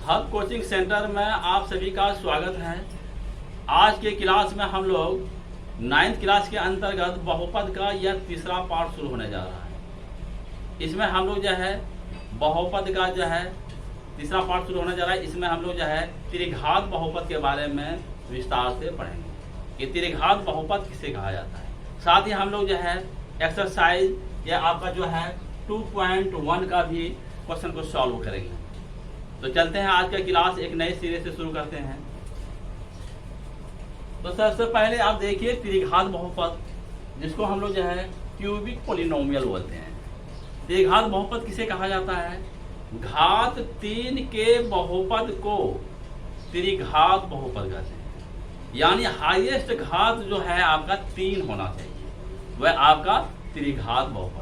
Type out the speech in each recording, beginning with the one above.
Hub coaching centre में आप सभी का स्वागत है। आज के क्लास में हम लोग 9th क्लास के अंतर्गत बहुपद का यह तीसरा पार्ट शुरू होने जा रहा है। इसमें हम लोग जो है बहुपद का जो है तीसरा पार्ट शुरू होने जा रहा है। इसमें हम लोग जो है त्रिघात बहुपद के बारे में विस्तार से पढ़ेंगे। ये त्रिघात बहुपद किसे कहा जाता है। साथ ही हम लोग जो है एक्सरसाइज या आपका जो है 2.1 का भी क्वेश्चन को सॉल्व करेंगे। तो चलते हैं, आज का क्लास एक नए सिरे से शुरू करते हैं। तो सबसे पहले आप देखिए त्रिघात बहुपद, जिसको हम लोग जो है क्यूबिक पोलिनोमियल बोलते हैं। त्रिघात बहुपद किसे कहा जाता है। घात 3 के बहुपद को त्रिघात बहुपद कहते हैं। यानी हाईएस्ट घात जो है आपका 3 होना चाहिए, वह आपका त्रिघात बहुपद।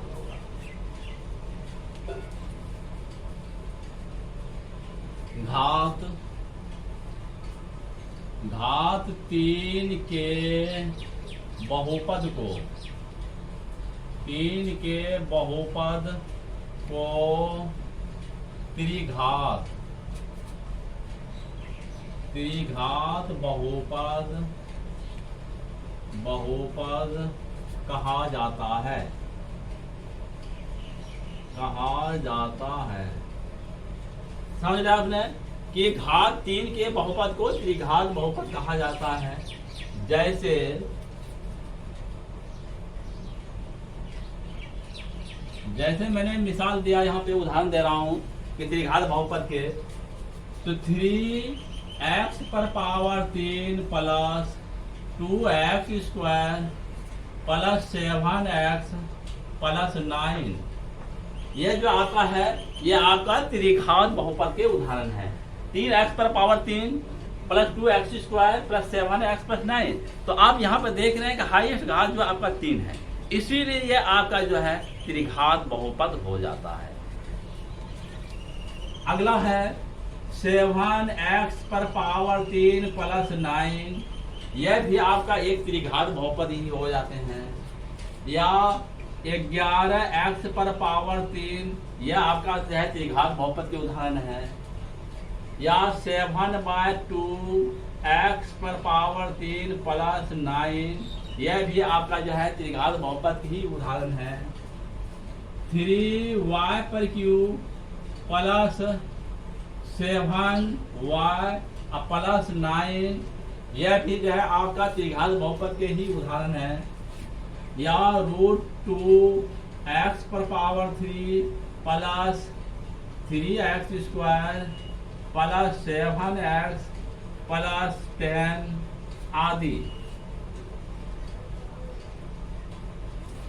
घात 3 के बहुपद को 3 के बहुपद को त्रिघात बहुपद कहा जाता है। समझ लिया आपने कि घात 3 के बहुपद को त्रिघात बहुपद कहा जाता है। जैसे मैंने मिसाल दिया, यहाँ पे उदाहरण दे रहा हूं कि त्रिघात बहुपद के, तो 3x पर power 3 plus 2x square plus 7x plus 9, ये जो आपका है ये आपका त्रिघात बहुपद के उदाहरण है। 3x पर power 3 plus 2x square plus 7x plus 9। तो आप यहाँ पर देख रहे हैं कि हाईएस्ट घात जो आपका 3 है, इसीलिए ये आपका जो है त्रिघात बहुपद हो जाता है। अगला है 7x पर पावर 3 प्लस 9, यह भी आपका एक त्रिघात बहुपद ही हो जाते हैं। या 11x पर पावर 3, यह आपका जो है त्रिघात बहुपद के उदाहरण है। या 7/2x पर पावर 3 प्लस 9, यह भी आपका जो है त्रिघात बहुपद ही उदाहरण है। 3y पर क्यूब प्लस 7y प्लस 9, यह भी जो है आपका त्रिघात बहुपद के ही उदाहरण है। या √2x पर power 3 plus 3x square plus 7x plus 10 आदि।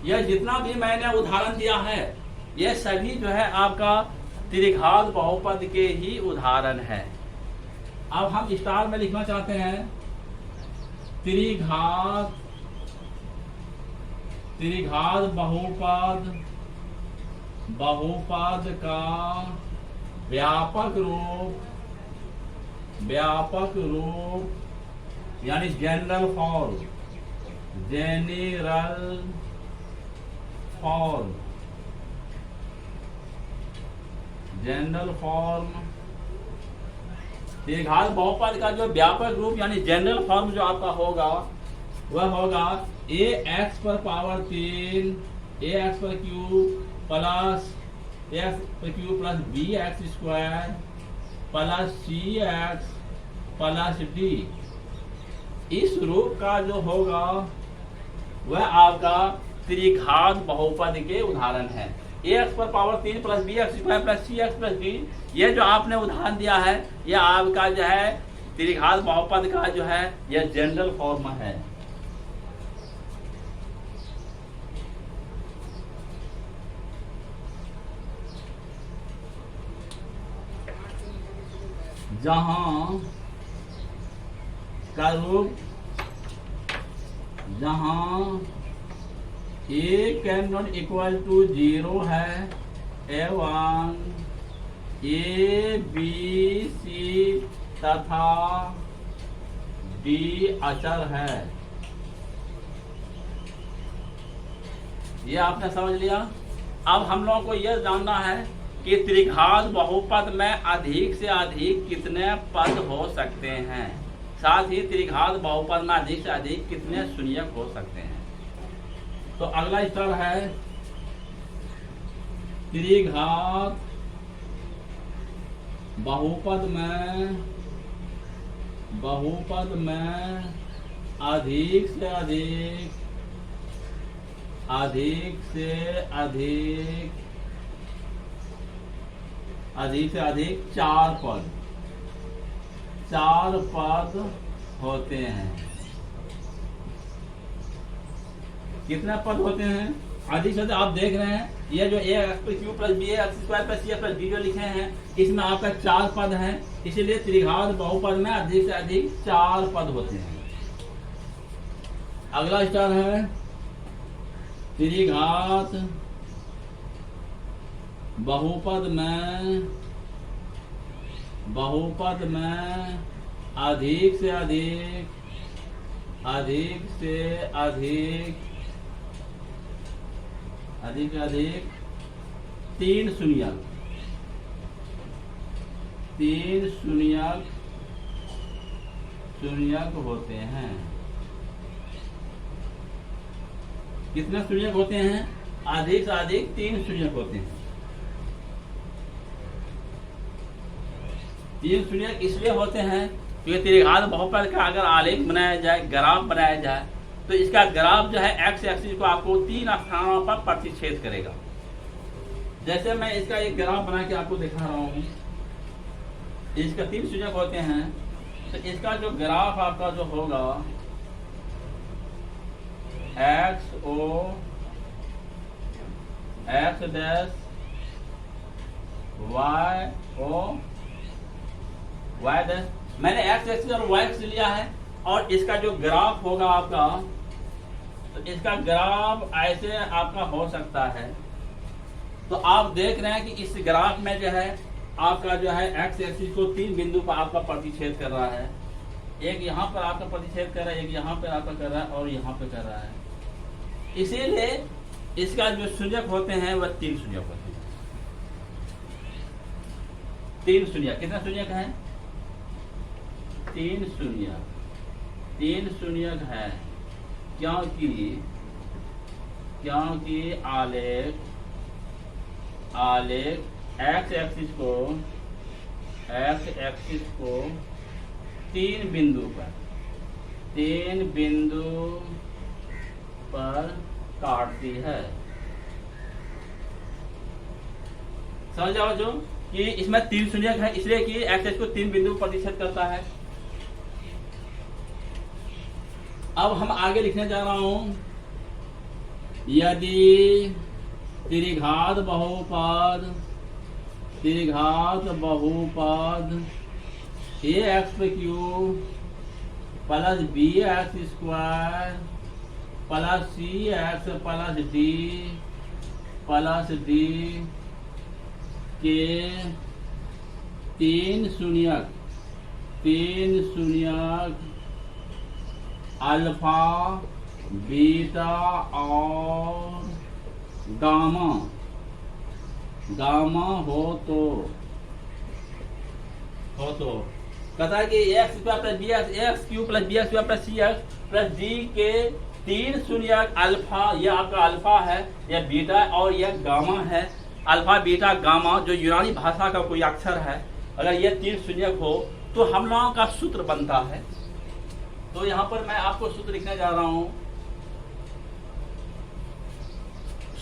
यह जितना भी मैंने उदाहरण दिया है, यह सभी जो है आपका त्रिघात बहुपद के ही उदाहरण है। अब हम स्टार में लिखना चाहते हैं त्रिघात बहुपद का व्यापक रूप यानी जनरल फॉर्म त्रिघात बहुपद का जो व्यापक रूप यानी जनरल फॉर्म जो आपका होगा, वह होगा ax पर पावर 3 ax पर cube plus bx square plus cx plus d। इस रूप का जो होगा वह आपका त्रिघात बहुपद के उदाहरण है। ax पर power 3 plus bx square plus cx plus d, यह जो आपने उदाहरण दिया है, यह आपका जो है त्रिघात बहुपद का जो है यह जनरल फॉर्म है। जहां का रूप a can not equal to 0 है एवं a b c तथा d अचर है। ये आपने समझ लिया। अब हम लोगों को यह जानना है कि त्रिघात बहुपद में अधिक से अधिक कितने पद हो सकते हैं, साथ ही त्रिघात बहुपद में अधिक से अधिक कितने शून्यक हो सकते हैं। तो अगला स्तर है त्रिघात बहुपद में अधिक से अधिक चार पद होते हैं। कितने पद होते हैं? अधिक से अधिक आप देख रहे हैं, ये जो ए एक्स पर q plus B x square plus c plus b जो लिखे हैं, इसमें आपका चार पद हैं, इसीलिए त्रिघात बहुपद में अधिक से अधिक चार पद होते हैं। अगला स्तर है त्रिघात बहुपद में अधिक से अधिक तीन शून्यक होते हैं। कितने शून्यक होते हैं? अधिक से अधिक तीन शून्यक होते हैं। तीन शून्यक इसलिए होते हैं क्योंकि त्रिघात बहुपद का अगर आलेख बनाया जाए, ग्राफ बनाया जाए, तो इसका ग्राफ जो है एक्स एक्सिस को आपको तीन स्थानों पर प्रतिच्छेद करेगा। जैसे मैं इसका एक ग्राफ बना के आपको दिखा रहा हूँ, इसका तीन शून्यक होते हैं, तो इसका जो ग्राफ आपका जो होगा एक्स डैश वाई डैश, मैंने एक्स एक्सिस और वाई एक्सिस लिया है, और इसका जो ग्राफ होगा आपका, तो इसका ग्राफ ऐसे आपका हो सकता है। तो आप देख रहे हैं कि इस ग्राफ में जो है आपका जो है एक्स एक्सिस को तीन बिंदु पर आपका प्रतिच्छेद कर रहा है। एक यहाँ पर आपका प्रतिच्छेद कर रहा है, एक यहाँ पर आपका कर रहा है, और यहाँ पे कर रहा है। इसीलिए इसका जो शून्यक होते हैं वह तीन शून्यक होते हैं। तीन शून्यक, कितना शून्यक है? तीन शून्यक है, क्योंकि आलेख एक्स एक्सिस को तीन बिंदु पर काटती है। समझ जाओ जो कि इसमें तीन शून्यक है, इसलिए कि एक्स एक्सिस को तीन बिंदु प्रतिच्छेद करता है। अब हम आगे लिखने जा रहा हूं, यदि त्रिघात बहुपद A X cube plus B x square plus C X plus D के तीन शून्यक अल्फा, बीटा और गामा हो तो कहता है कि X square plus B X cube plus B x square plus C X plus D के तीन शून्यक अल्फा, यह आपका अल्फा है, यह बीटा और यह गामा है। अल्फा बीटा गामा जो यूनानी भाषा का कोई अक्षर है, अगर यह तीन शून्यक हो तो हम लोगों का सूत्र बनता है। तो यहाँ पर मैं आपको सूत्र लिखने जा रहा हूँ।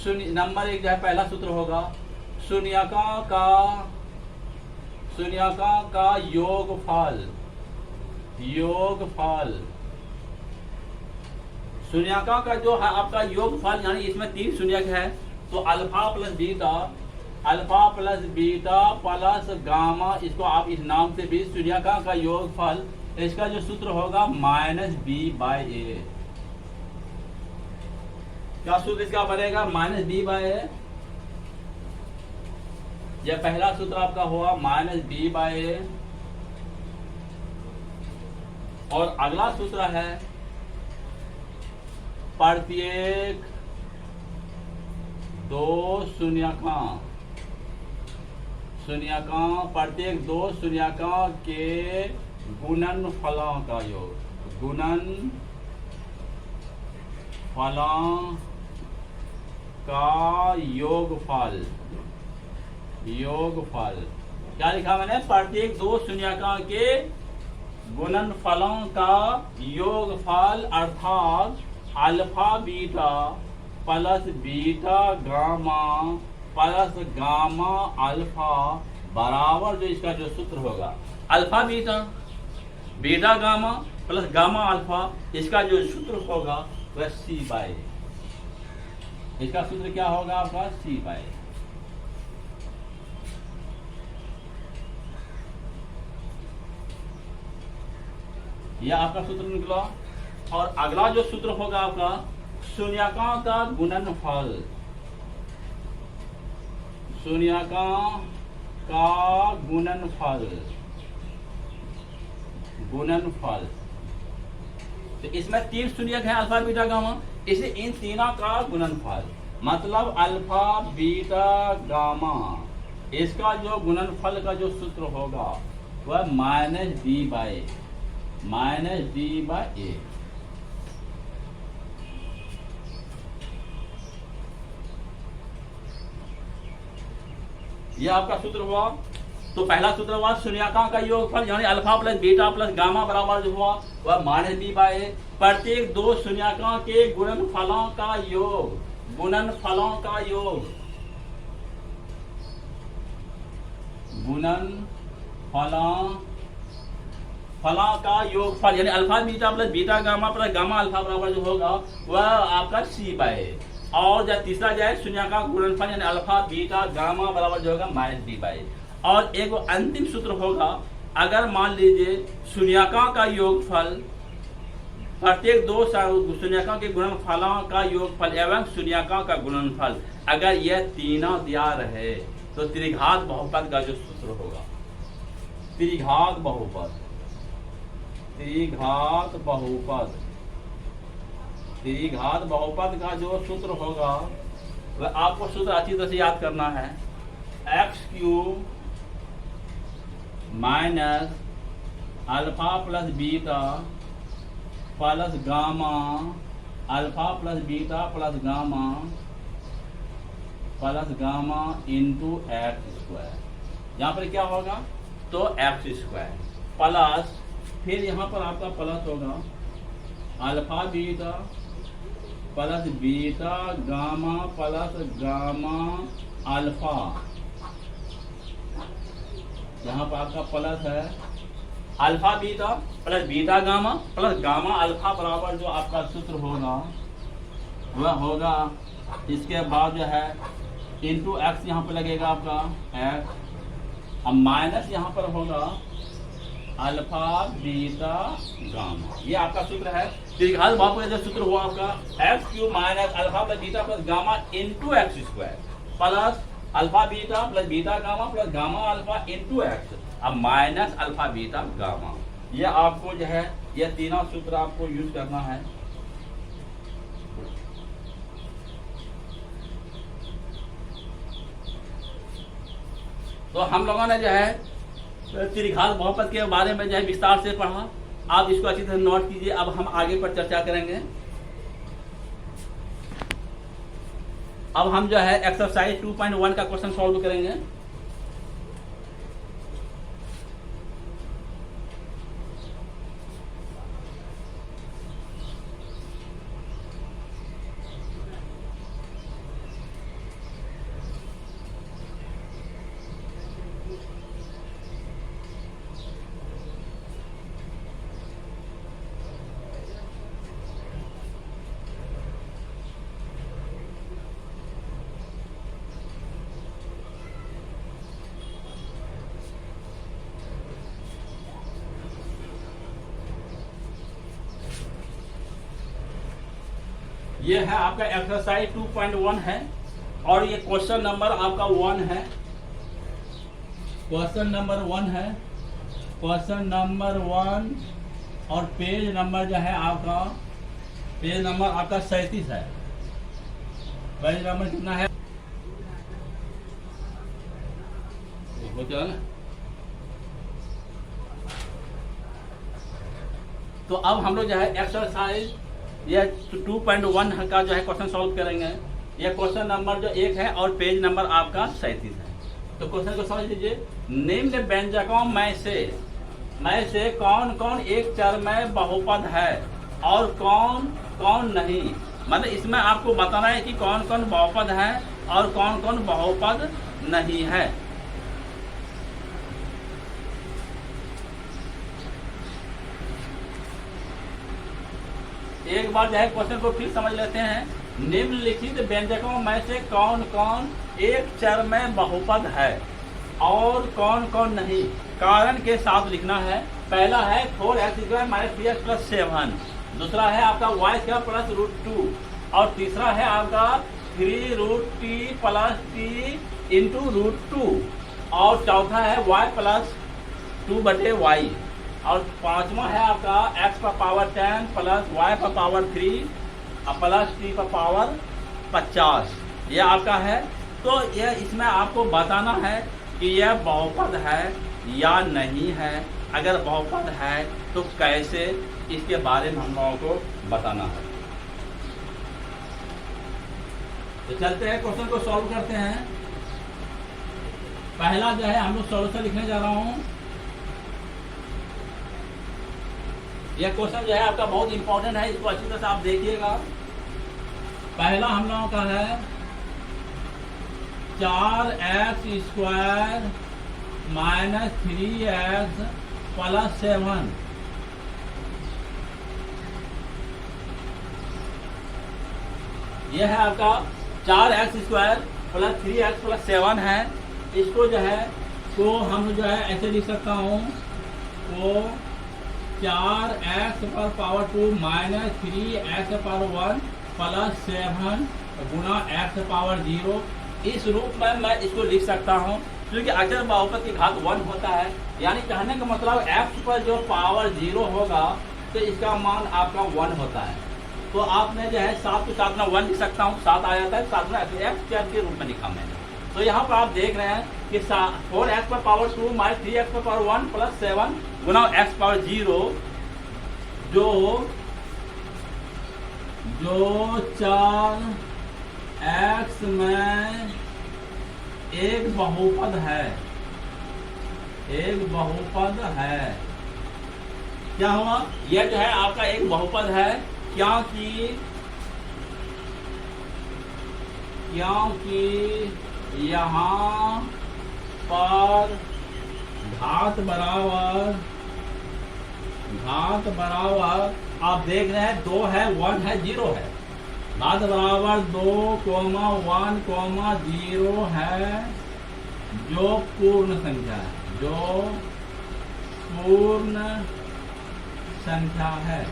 नंबर एक जो है पहला सूत्र होगा शून्यकों का योगफल। शून्यकों का जो है आपका योगफल, यानी इसमें तीन शून्यक है, तो alpha plus beta plus gamma, इसको आप इस नाम से भी शून्यकों का योगफल, इसका जो सूत्र होगा -b/a। क्या सूत्र इसका बनेगा? -b/a। यह पहला सूत्र आपका हुआ -b/a। और अगला सूत्र है प्रत्येक दो शून्यकों शून्यकांक, प्रत्येक दो शून्यकांक के गुणनफलों का योग, गुणनफलों का योगफल। क्या लिखा मैंने? प्रत्येक दो शून्यकांक के गुणनफलों का योगफल, अर्थात alpha beta plus beta gamma plus gamma alpha बराबर जो इसका जो सूत्र होगा, alpha beta beta gamma plus gamma alpha, इसका जो सूत्र होगा वह C/A। इसका सूत्र क्या होगा आपका? C/A। यह आपका सूत्र निकला। और अगला जो सूत्र होगा आपका शून्यकांक का गुणनफल, शून्यकांक का गुणनफल। तो इसमें तीन शून्यक है, अल्फा बीटा गामा, इसलिए इन तीनों का गुणनफल, मतलब अल्फा बीटा गामा, इसका जो गुणनफल का जो सूत्र होगा वह -D/A। यह आपका सूत्र हुआ। तो पहला सूत्र हुआ शून्यकांक का योगफल, यानी alpha plus beta plus gamma बराबर जो हुआ वह -D/A। प्रत्येक दो शून्यकांक के गुणनफलों का योग, गुणनफलों का योगफल, यानी alpha beta plus beta gamma plus gamma alpha बराबर जो होगा वह आपका C/A। और जब तीसरा जाए शून्यकांक गुणनफल, यानी अल्फा बीटा गामा बराबर जो होगा -D/A। और एक अंतिम सूत्र होगा, अगर मान लीजिए शून्यकांक का योगफल, प्रत्येक दो शून्यकांक के गुणनफलों का योगफल एवं शून्यकांक का गुणनफल, अगर यह तीनों दिया रहे तो त्रिघात बहुपद का जो सूत्र होगा, त्रिघात बहुपद का जो सूत्र होगा वह आपको सूत्र अच्छी तरह से याद करना है। x³ minus alpha plus beta plus gamma, alpha plus beta plus gamma into x²। यहाँ पर क्या होगा? तो x² प्लस, फिर यहाँ पर आपका प्लस होगा alpha beta plus beta gamma plus gamma alpha. यहाँ पर आपका प्लस है alpha beta plus beta gamma plus gamma alpha बराबर जो आपका सूत्र होगा वह होगा, इसके बाद जो है इंटू एक्स यहाँ पर लगेगा आपका x, अब माइनस यहाँ पर होगा अल्फा बीटा गामा। ये आपका सूत्र है। त्रिघात बहुपद का सूत्र हुआ आपका x³ minus alpha plus beta plus gamma into x² plus alpha beta plus beta gamma plus gamma alpha into x, अब माइनस अल्फा बीटा गामा। ये आपको जो है ये तीनों सूत्र आपको यूज करना है। तो हम लोगों ने जो है त्रिघात बहुपद के बारे में जो है विस्तार से पढ़ा। आप इसको अच्छी तरह नोट कीजिए। अब हम आगे पर चर्चा करेंगे। अब हम जो है एक्सरसाइज 2.1 का क्वेश्चन सॉल्व करेंगे। ये है आपका एक्सरसाइज 2.1 है और ये क्वेश्चन नंबर आपका 1 है। क्वेश्चन नंबर 1 है, क्वेश्चन नंबर 1 और पेज नंबर जो है आपका, पेज नंबर आपका 37 है। पेज नंबर कितना है? क्या है? तो अब हम लोग जो है एक्सरसाइज ये 2.1 का जो है क्वेश्चन सॉल्व करेंगे। ये क्वेश्चन नंबर जो 1 है और पेज नंबर आपका 37 है। तो क्वेश्चन को समझ लीजिए। निम्न व्यंजकों में से कौन कौन एक चर में बहुपद है और कौन कौन नहीं। मतलब इसमें आपको बताना है कि कौन कौन बहुपद है और कौन कौन बहुपद नहीं है। एक बार जो है क्वेश्चन को फिर समझ लेते हैं। निम्नलिखित व्यंजकों में से कौन कौन एक चर में बहुपद है और कौन कौन नहीं, कारण के साथ लिखना है। पहला है 4x² - 3x + 7, दूसरा है आपका y² + √2 और तीसरा है आपका 3√t + t × √2 और चौथा है y + 2/y और पांचवा है आपका x⁻10 + y⁻3 + t⁻50। यह आपका है। तो यह इसमें आपको बताना है कि यह बहुपद है या नहीं है। अगर बहुपद है तो कैसे, इसके बारे में हम लोगों को बताना है। तो चलते हैं क्वेश्चन को सॉल्व करते हैं। पहला जो है हम लोग सॉल्यूशन लिखने जा रहा हूं। यह क्वेश्चन जो है आपका बहुत इंपॉर्टेंट है, इसको अच्छी तरह से आप देखिएगा। पहला हम लोगों का है 4x² - 3x + 7। यह है आपका 4x² + 3x + 7 है। इसको जो है तो हम जो है ऐसे लिख सकता हूँ तो 4x⁻2 - 3x⁻1 + 7 गुणा x⁻0। इस रूप में मैं इसको लिख सकता हूँ क्योंकि अचर बहुपद की घात 1 होता है। यानी कहने का मतलब x पर जो पावर 0 होगा तो इसका मान आपका 1 होता है। तो आपने जो है 7 के साथ में 1 लिख सकता हूँ, 7 आ जाता है, 7 में x चर के रूप में लिखा मैंने। तो यहाँ पर आप देख रहे हैं कि 4x⁻2 - 3x⁻1 + 7 गुणा x⁻0 जो 4x में एक बहुपद है, एक बहुपद है। क्या हुआ? यह जो है आपका एक बहुपद है क्योंकि यहाँ पर घात बराबर आप देख रहे हैं 2 है, 1 है, 0 है। घात बराबर 2, 1, 0 है जो पूर्ण संख्या है,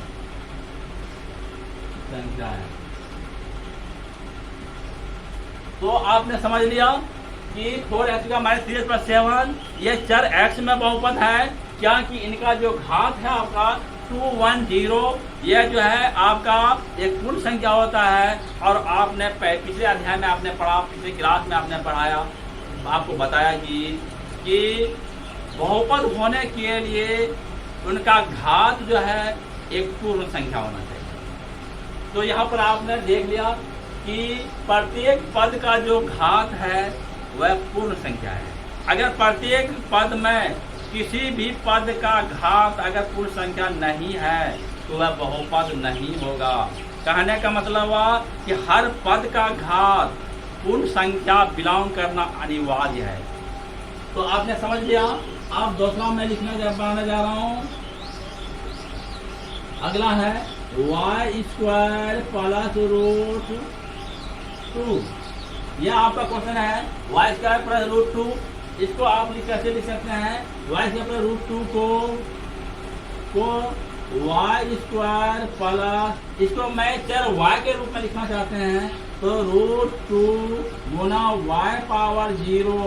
तो आपने समझ लिया कि 4x² - 3x + 7 यह चर x में बहुपद है क्योंकि इनका जो घात है आपका 2, 1, 0 यह जो है आपका एक पूर्ण संख्या होता है। और आपने पिछले अध्याय में आपने पढ़ा, पिछले क्लास में आपने पढ़ाया, आपको बताया कि बहुपद होने के लिए उनका घात जो है एक पूर्ण संख्या होना चाहिए। तो यहाँ पर आपने देख लिया कि प्रत्येक पद का जो घात है वह पूर्ण संख्या है। अगर प्रत्येक पद में किसी भी पद का घात अगर पूर्ण संख्या नहीं है तो वह बहुपद नहीं होगा। कहने का मतलब हुआ कि हर पद का घात पूर्ण संख्या बिलोंग करना अनिवार्य है। तो आपने समझ लिया। अब दूसरा मैं लिखने जा रहा हूँ। अगला है y² + √2। यह आपका क्वेश्चन है y² + √2। इसको आप कैसे लिख सकते हैं? y² + √2 को y² प्लस, इसको मैं चर y के रूप में लिखना चाहते हैं तो √2 गुना y⁻0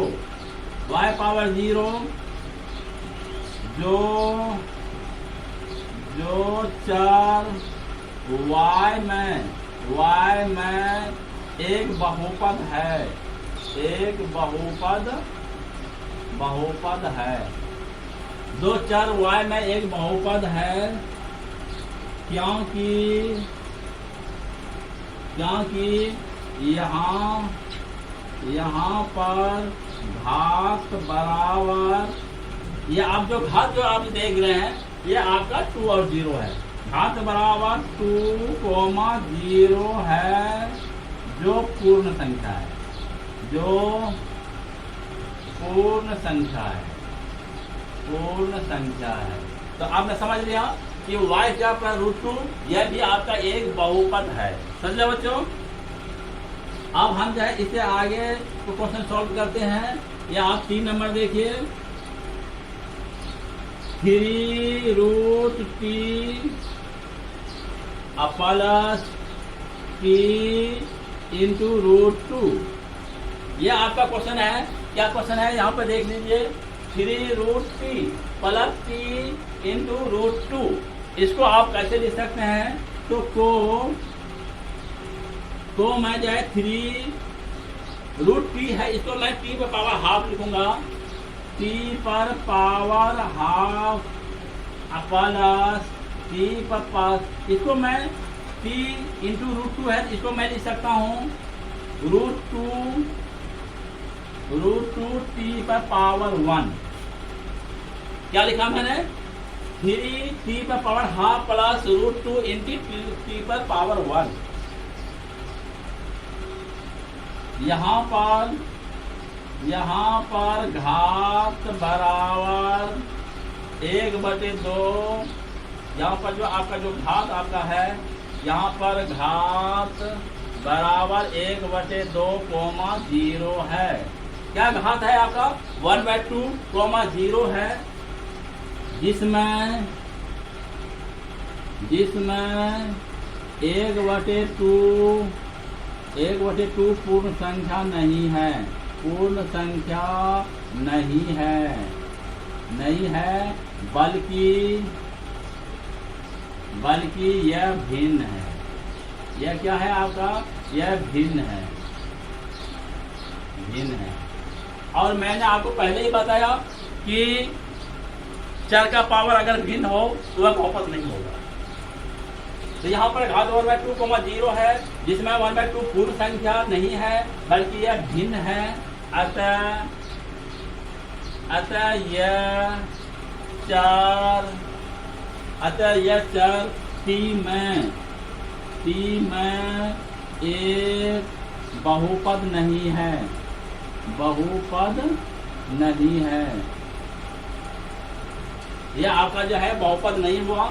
जो चर y में एक बहुपद है, एक बहुपद बहुपद है। दो चर y में एक बहुपद है, क्योंकि यहाँ पर घात बराबर, ये आप जो घात जो आप देख रहे हैं ये आपका 2 और 0 है। घात बराबर 2, 0 है, जो पूर्ण संख्या है, पूर्ण संख्या है। तो आपने समझ लिया कि y क्या पर √2 यह भी आपका एक बहुपद है। समझ लिया बच्चों। अब हम जो है इससे आगे तो क्वेश्चन सॉल्व करते हैं। या आप 3 नंबर देखिए, 3√t प्लस t इंटू √2, यह आपका क्वेश्चन है। क्या क्वेश्चन है यहाँ पर देख लीजिए, 3√t प्लस t इंटू √2, इसको आप कैसे लिख सकते हैं? तो मैं जो है 3√t है, इसको मैं t पर पावर हाफ लिखूंगा, t पर पावर हाफ प्लस t पर पास, इसको मैं t इंटू √2 है, इसको मैं लिख सकता हूँ √2t पर पावर 1। क्या लिखा मैंने? 3t पर power half plus √2 into t पर पावर 1। यहाँ पर घात बराबर 1/2, यहाँ पर जो आपका जो घात आपका है, यहाँ पर घात बराबर 1/2, 0 है। क्या घात है आपका? 1/2, 0 है, जिसमें 1/2 पूर्ण संख्या नहीं है, बल्कि यह भिन्न है। यह क्या है आपका? यह भिन्न है। और मैंने आपको पहले ही बताया कि चर का पावर अगर भिन्न हो तो वह बहुपद नहीं होगा। तो यहाँ पर घात 1/2, 0 है, जिसमें 1/2 पूर्ण संख्या नहीं है बल्कि यह भिन्न है। अतः यह चर t में एक बहुपद नहीं है, यह आपका जो है बहुपद नहीं हुआ।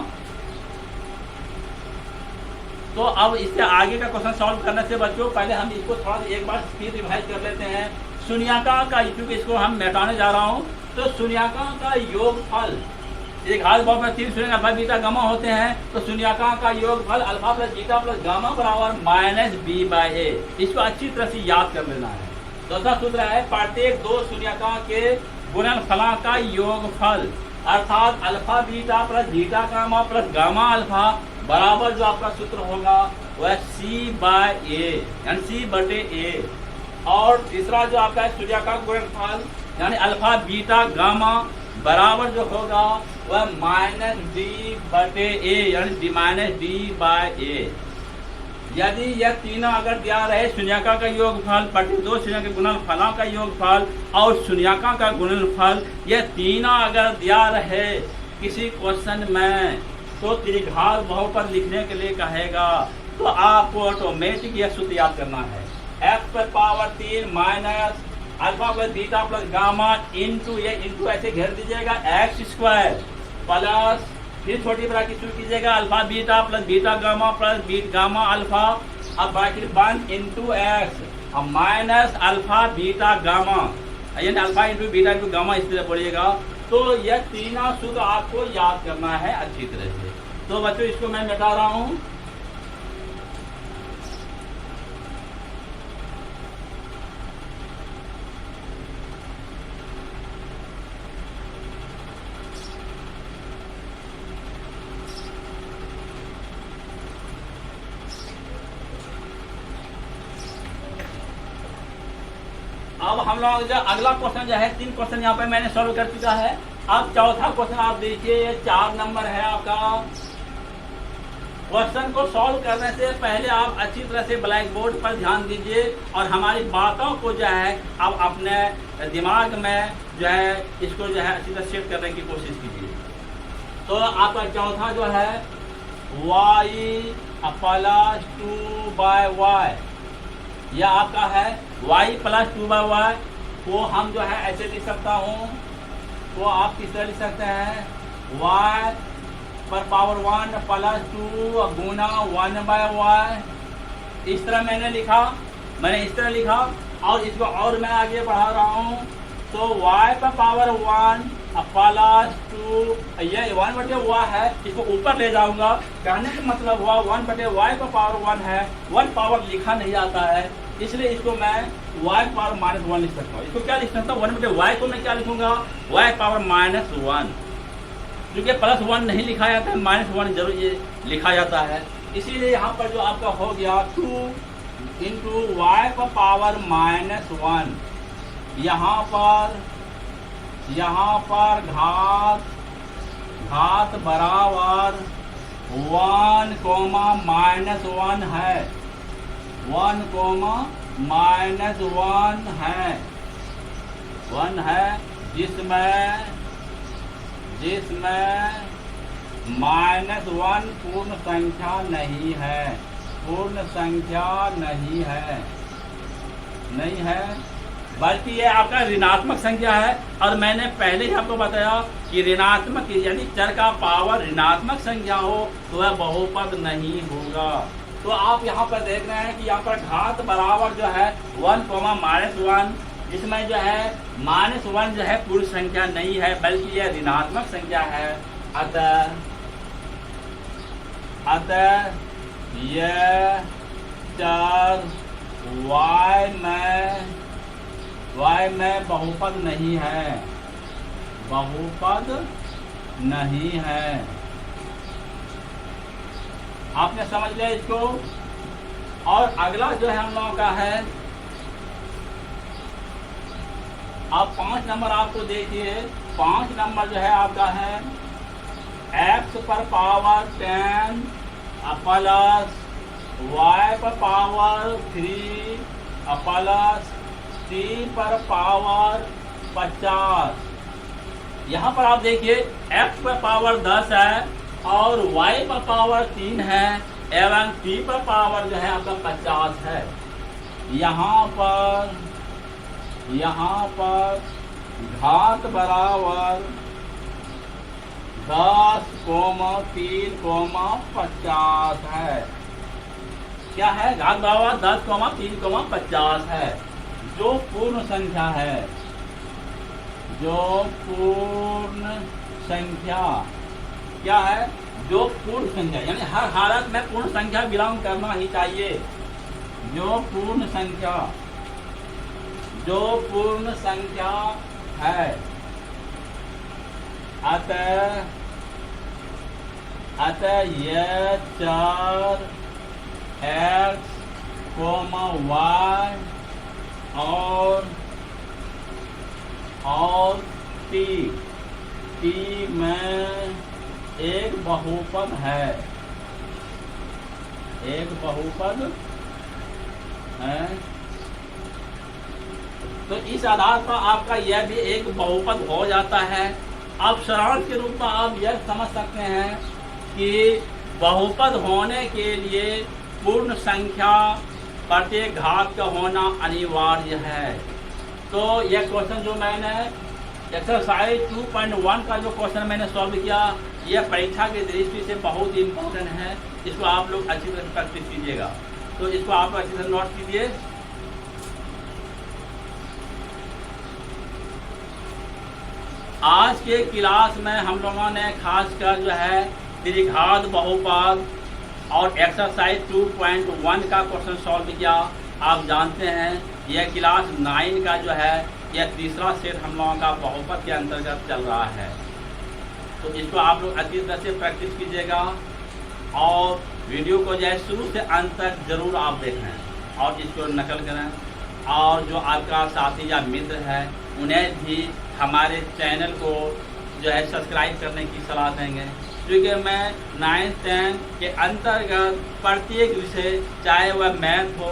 तो अब इससे आगे का क्वेश्चन सॉल्व करने से बच्चों पहले हम इसको थोड़ा एक बार फिर रिवाइज कर लेते हैं। शून्यांक का, क्योंकि इसको हम मिटाने जा रहा हूँ, तो शून्यांक का योगफल, एक हाथ बहुत में 3 शून्य अल्फा बीटा गामा होते हैं, तो शून्यांक का योगफल alpha plus beta plus gamma बराबर -b/a। इसको अच्छी तरह से याद कर लेना है। चौथा सूत्र है, प्रत्येक 2 शून्यांक के गुणनफलों का योगफल, अर्थात alpha beta plus beta gamma plus gamma alpha बराबर जो आपका सूत्र होगा वह c/a, यानी c/a। और तीसरा जो आपका है शून्यांक गुणनफल, यानी अल्फा बीटा गामा बराबर जो होगा वह -d/a, यानी -d/a। यदि यह तीनों अगर दिया रहे, शून्यांक का योगफल, प्रत्येक 2 शून्य के गुणनफलों का योगफल और शून्यांक का गुणनफल, यह तीनों अगर दिया रहे किसी क्वेश्चन में, तो त्रिघात बहुपद लिखने के लिए कहेगा, तो आपको ऑटोमेटिक यह सूत्र याद करना है, x पर power 3 minus alpha plus beta plus gamma into, ये इंटू ऐसे घेर दीजिएगा, x² प्लस, फिर छोटी ब्रैकेट शुरू कीजिएगा, alpha beta plus beta gamma plus beta gamma alpha, अब ब्रैकेट बंद इंटू x, अब माइनस अल्फा बीटा गामा, यानी alpha into beta into gamma, इस तरह पढ़िएगा। तो यह तीनों सूत्र आपको याद करना है अच्छी तरह से। तो बच्चों इसको मैं मिटा रहा हूँ। अब हम लोग जो अगला क्वेश्चन जो है 3 क्वेश्चन यहाँ पे मैंने सॉल्व कर चुका है। अब चौथा क्वेश्चन आप देखिए, 4 नंबर है आपका। क्वेश्चन को सॉल्व करने से पहले आप अच्छी तरह से ब्लैक बोर्ड पर ध्यान दीजिए और हमारी बातों को जो है आप अपने दिमाग में जो है इसको जो है अच्छी तरह सेट करने की कोशिश कीजिए। तो आपका चौथा जो है y प्लस 2/y, यह आपका है y प्लस 2/y को हम जो है ऐसे लिख सकता हूँ। तो आप किस तरह लिख सकते हैं, y पर पावर 1 प्लस 2 गुना 1/y। इस तरह मैंने इस तरह लिखा और इसको और मैं आगे बढ़ा रहा हूँ। तो y पर पावर 1 प्लस 2, ये 1/y है, इसको ऊपर ले जाऊंगा। कहने का मतलब हुआ 1/y पर पावर 1 है, 1 पावर लिखा नहीं आता है, इसलिए इसको मैं y पावर -1 लिख सकता हूँ। इसको क्या लिख सकता हूँ, 1/y को मैं क्या लिखूंगा, y पावर -1। क्योंकि +1 नहीं लिखा जाता है, -1 जरूर ये लिखा जाता है। इसीलिए यहाँ पर जो आपका हो गया 2 इंटू y पर पावर -1, यहाँ पर घात बराबर 1, -1 है, 1, -1 है, जिसमें -1 पूर्ण संख्या नहीं है, बल्कि ये आपका ऋणात्मक संख्या है। और मैंने पहले ही आपको बताया कि ऋणात्मक यानी चर का पावर ऋणात्मक संख्या हो तो वह बहुपद नहीं होगा। तो आप यहाँ पर देख रहे हैं कि यहाँ पर घात बराबर जो है 1, -1, इसमें जो है -1 जो है पूर्ण संख्या नहीं है, बल्कि यह ऋणात्मक संख्या है। अतः यह चर y में बहुपद नहीं है। आपने समझ लिया इसको। और अगला जो है हम लोगों का है, अब 5 नंबर आपको देखिए। 5 नंबर जो है आपका है x पर पावर 10 प्लस y पर पावर 3 प्लस c पर पावर 50। यहाँ पर आप देखिए x पर पावर 10 है और y पर पावर 3 है एवं c पर पावर जो है आपका 50 है। यहाँ पर घात बराबर 10, 3, 50 है। क्या है, घात बराबर 10, 3, 50 है, जो पूर्ण संख्या है। क्या है, जो पूर्ण संख्या, यानी हर हालत में पूर्ण संख्या बिलोंग करना ही चाहिए। जो पूर्ण संख्या है। अतः यह चर x, y और t में एक बहुपद है। तो इस आधार पर आपका यह भी एक बहुपद हो जाता है। अब सारांश के रूप में आप यह समझ सकते हैं कि बहुपद होने के लिए पूर्ण संख्या प्रत्येक घात का होना अनिवार्य है। तो यह क्वेश्चन जो मैंने एक्सरसाइज 2.1 का जो क्वेश्चन मैंने सॉल्व किया, यह परीक्षा की दृष्टि से बहुत ही इम्पोर्टेंट है। इसको आप लोग अच्छी तरह प्रैक्टिस कीजिएगा। तो इसको आप अच्छी तरह नोट कीजिए। आज के क्लास में हम लोगों ने खासकर जो है त्रिघात बहुपद और एक्सरसाइज 2.1 का क्वेश्चन सॉल्व किया। आप जानते हैं यह क्लास 9 का जो है यह तीसरा सेट हम लोगों का बहुपद के अंतर्गत चल रहा है। तो इसको आप लोग अच्छी तरह से प्रैक्टिस कीजिएगा और वीडियो को जो है शुरू से अंत तक जरूर आप देखें और इसको नकल करें। और जो आपका साथी या मित्र है उन्हें भी हमारे चैनल को जो है सब्सक्राइब करने की सलाह देंगे, क्योंकि मैं 9th 10th के अंतर्गत प्रत्येक विषय, चाहे वह मैथ हो,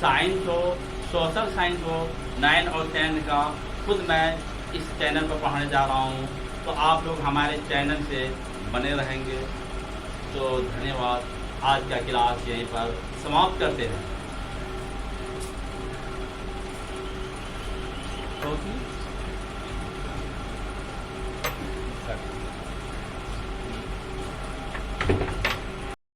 साइंस हो, सोशल साइंस हो, 9 और 10 का खुद मैं इस चैनल पर पढ़ाने जा रहा हूँ। तो आप लोग हमारे चैनल से बने रहेंगे। तो धन्यवाद। आज का क्लास यहीं पर समाप्त करते हैं।